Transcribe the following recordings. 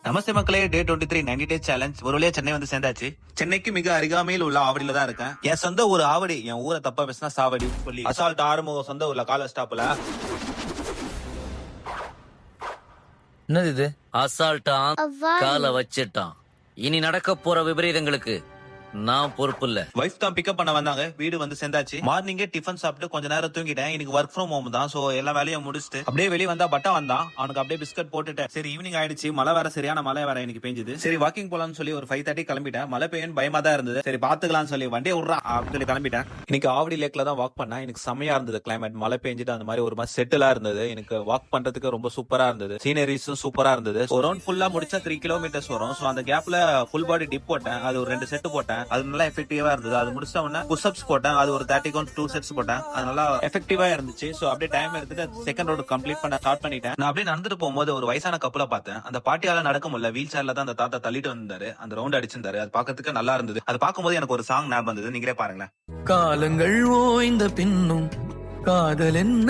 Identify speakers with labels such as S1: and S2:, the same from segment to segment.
S1: நமஸ்தே மக்களே, டே 23 90 days challenge ஒரு வழியா சென்னை வந்து சேர்ந்தாச்சு. சென்னைக்கு மிக அருகாமையில் உள்ள ஆவடியில தான் இருக்கேன். என் சொந்த ஊர் ஆவடி. என் ஊரை தப்பா பேசினா சாவடி சொல்லி அசால்ட் ஆறுமுகம் சொந்த ஊர்ல கால ஸ்டாப்ல
S2: என்னது இது?
S3: அசால்ட்டான்
S4: அவ்வா
S3: கால வச்சிட்டான். இனி நடக்க போற விபரீதங்களுக்கு நான் பொறுப்பு இல்ல.
S1: வைஃப் தான் பிக்கப் பண்ண வந்தாங்க. வீடு வந்து சேர்ந்தாச்சு. மார்னிங்கே டிஃபன் சாப்பிட்டு கொஞ்ச நேரம் தூங்கிட்டேன். இன்னைக்கு ஒர்க் ஃப்ரம் ஹோம் தான். சோ எல்லா வேலையும் முடிச்சுட்டு அப்படியே வெளியே வந்தா பட்டா வந்தான். அவனுக்கு அப்படியே பிஸ்கட் போட்டுட்டேன். சரி, ஈவினிங் ஆயிடுச்சு. மழை வேற, சரியான மழை வேற இன்னைக்கு பெஞ்சது. சரி, வாக்கிங் போலாம்னு சொல்லி ஒரு 5:30 கிளம்பிட்டேன். மழை பெய்யும் பயமா தான் இருந்தது. சரி பாத்துக்கலாம்னு சொல்லி வண்டியை விடுறான் அப்படின்னு சொல்லி கிளம்பிட்டேன். இன்னைக்கு ஆவடி லேக்ல தான் வாக் பண்ணேன். எனக்கு செமையா இருந்தது. கிளைமேட் மழை பெஞ்சிட்டு அந்த மாதிரி ஒரு மாதிரி செட்டிலா இருந்தது. எனக்கு வாக் பண்றதுக்கு ரொம்ப சூப்பரா இருந்தது. சீனரிஸும் சூப்பரா இருந்தது. ஒரு ரவுண்ட் ஃபுல்லா முடிச்சா 3 கிலோமீட்டர்ஸ் வரும். சோ அந்த கேப்ல ஃபுல் பாடி டிப் போட்டேன். அது ஒரு 2 செட் போட்டேன். அது நல்லா எஃபெக்டிவா இருந்தது. அது முடிச்ச உடனே புஷ்அப்ஸ் போட்டேன். அது ஒரு 30 கவுண்ட் 2 செட்ஸ் போட்டேன். அது நல்லா எஃபெக்டிவா இருந்துச்சு. சோ அப்படியே டைம் எடுத்துட்டு செகண்ட் ரோடு கம்ப்ளீட் பண்ண ஸ்டார்ட் பண்ணிட்டேன். நான் அப்படியே நடந்துட்டு போகும்போது ஒரு வயசான கப்பலை பார்த்தேன். அந்த பாட்டியால நடக்க முடியல. வீல் சேர்ல தான் அந்த தாத்தா தள்ளிட்டு வந்தாரு. அந்த ரவுண்ட் அடிச்சிருந்தாரு. அது பாக்கிறதுக்கு நல்லா இருந்தது. அது பார்க்கும்போது எனக்கு ஒரு சாங் ஞாபகம் வந்தது. நீங்களே பாருங்களேன்.
S2: காலங்கள் ஓய்ந்த பின்னும் காதல் என்ன,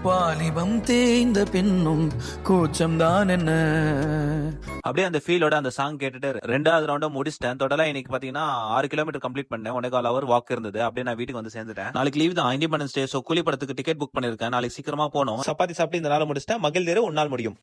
S2: வாலிபம் தேய்ந்த பின்னும் கூச்சம்தான் என்ன.
S1: அப்படியே அந்த ஃபீலோட அந்த சாங் கேட்டுட்டு 2வது ரவுண்ட முடிச்சிட்டேன். டோட்டலா இன்னைக்கு பாத்தீங்கன்னா 6 கிலோமீட்டர் கம்ப்ளீட் பண்ணேன். 1.25 ஹவர் வாக் இருந்தது. அப்படியே நான் வீட்டுக்கு வந்து சேர்ந்துட்டேன். நாளைக்கு லீவ் தான், இண்டிபெண்டன்ஸ் டே. சோ கூலி படத்துக்கு டிக்கெட் புக் பண்ணிருக்கேன். நாளைக்கு சீக்கிரமா போகணும். சப்பாத்தி சாப்பிட்டு இந்த நாள் முடிச்சிட்டேன். மகிழ்ந்தேரு உன்னால் முடியும்.